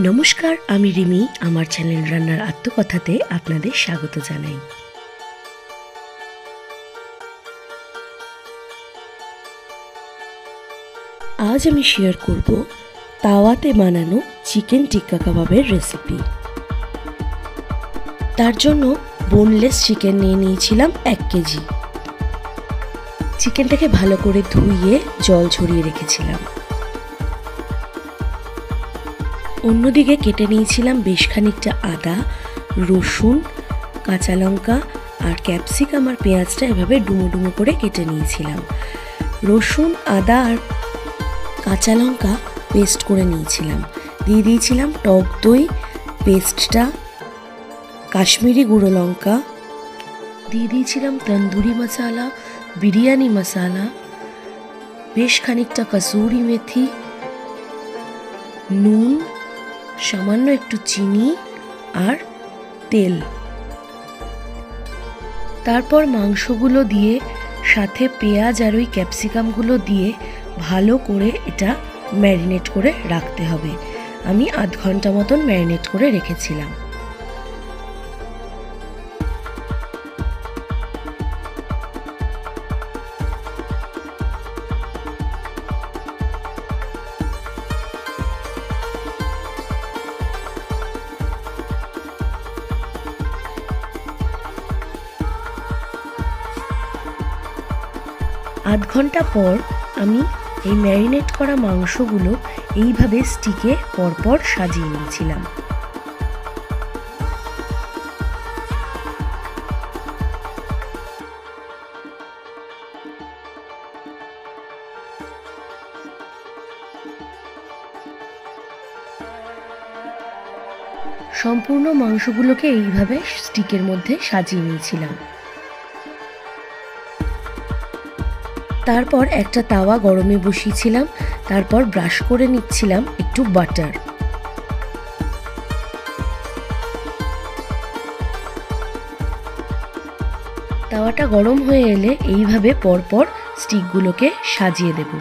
নমস্কার, আমি রিমি। আমার চ্যানেল রান্নার আত্মকথাতে আপনাদের স্বাগত জানাই। আজ আমি শেয়ার করব তাওয়াতে বানানো চিকেন টিক্কা কাবাবের রেসিপি। তার জন্য বোনলেস চিকেন নিয়ে নিয়েছিলাম 1 কেজি। চিকেনটাকে ভালো করে ধুইয়ে জল ঝরিয়ে রেখেছিলাম। অন্যদিকে কেটে নিয়েছিলাম বেশ খানিকটা আদা, রসুন, কাঁচা লঙ্কা আর ক্যাপসিকাম আর পেঁয়াজটা এভাবে ডুমো ডুমো করে কেটে নিয়েছিলাম। রসুন, আদা আর কাঁচা লঙ্কা পেস্ট করে নিয়েছিলাম। দিয়ে দিয়েছিলাম টক দই পেস্টটা, কাশ্মীরি গুঁড়ো লঙ্কা, দিয়ে দিয়েছিলাম তন্দুরি মশলা, বিরিয়ানি মশলা, বেশ খানিকটা কসুরি মেথি, নুন, সামান্য একটু চিনি আর তেল। তারপর মাংসগুলো দিয়ে সাথে পেঁয়াজ আর ওই ক্যাপসিকামগুলো দিয়ে ভালো করে এটা ম্যারিনেট করে রাখতে হবে। আমি আধ ঘন্টা মতন ম্যারিনেট করে রেখেছিলাম। আধ ঘন্টা পর আমি এই ম্যারিনেট করা মাংসগুলো এইভাবে স্টিকে পরপর সাজিয়ে নিয়েছিলাম। সম্পূর্ণ মাংসগুলোকে এইভাবে স্টিকের মধ্যে সাজিয়ে নিয়েছিলাম। তারপর একটা তাওয়া গরমে বসিয়েছিলাম। তারপর ব্রাশ করে নিচ্ছিলাম একটু বাটার। তাওয়াটা গরম হয়ে এলে এইভাবে পরপর স্টিকগুলোকে সাজিয়ে দেব।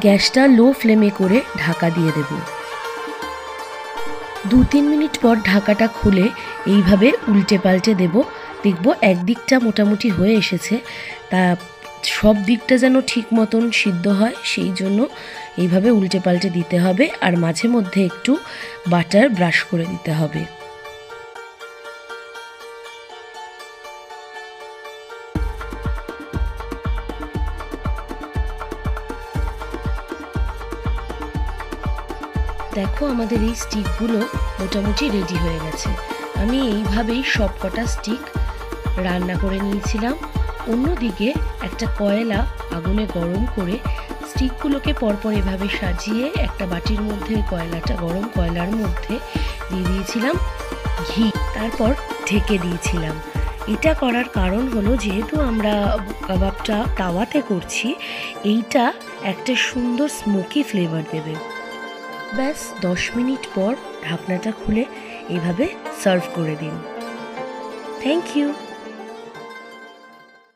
গ্যাসটা লো ফ্লেমে করে ঢাকা দিয়ে দেব। 2-3 মিনিট পর ঢাকাটা খুলে এইভাবে উল্টে পাল্টে দেব। দেখব একদিকটা মোটামুটি হয়ে এসেছে, তা সব দিকটা যেন ঠিক মতন সিদ্ধ হয় সেই জন্য এইভাবে উল্টে পাল্টে দিতে হবে। আর মাঝে মধ্যে একটু বাটার ব্রাশ করে দিতে হবে। দেখো, আমাদের এই স্টিকগুলো মোটামুটি রেডি হয়ে গেছে। আমি এইভাবেই সব কটা স্টিক রান্না করে নিয়েছিলাম। অন্যদিকে একটা কয়লা আগুনে গরম করে স্টিকগুলোকে পরপর এভাবে সাজিয়ে একটা বাটির মধ্যে গরম কয়লার মধ্যে দিয়ে দিয়েছিলাম ঘি। তারপর ঢেকে দিয়েছিলাম। এটা করার কারণ হলো, যেহেতু আমরা কাবাবটা তাওয়াতে করছি, এইটা একটা সুন্দর স্মোকি ফ্লেভার দেবে। ব্যাস 10 মিনিট পর ঢাকনাটা খুলে এইভাবে সার্ভ করে দিন। Thank you.